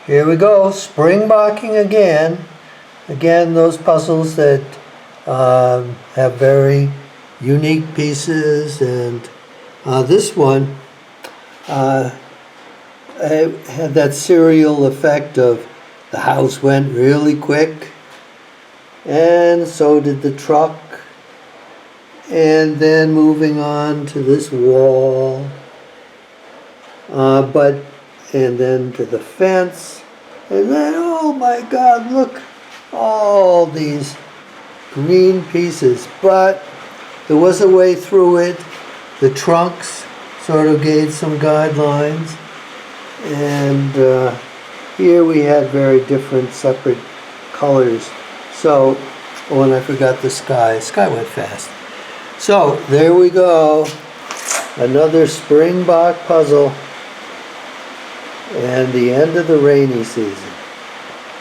Here we go, springbocking again. Again, those puzzles that have very unique pieces, and this one had that serial effect of the house went really quick, and so did the truck, and then moving on to this wall, and then to the fence, and then, oh my God, look, all these green pieces. But there was a way through it. The trunks sort of gave some guidelines, and here we had very different separate colors. So, oh, and I forgot the sky. Sky went fast. So there we go, another Springbok puzzle and the end of the rainy season.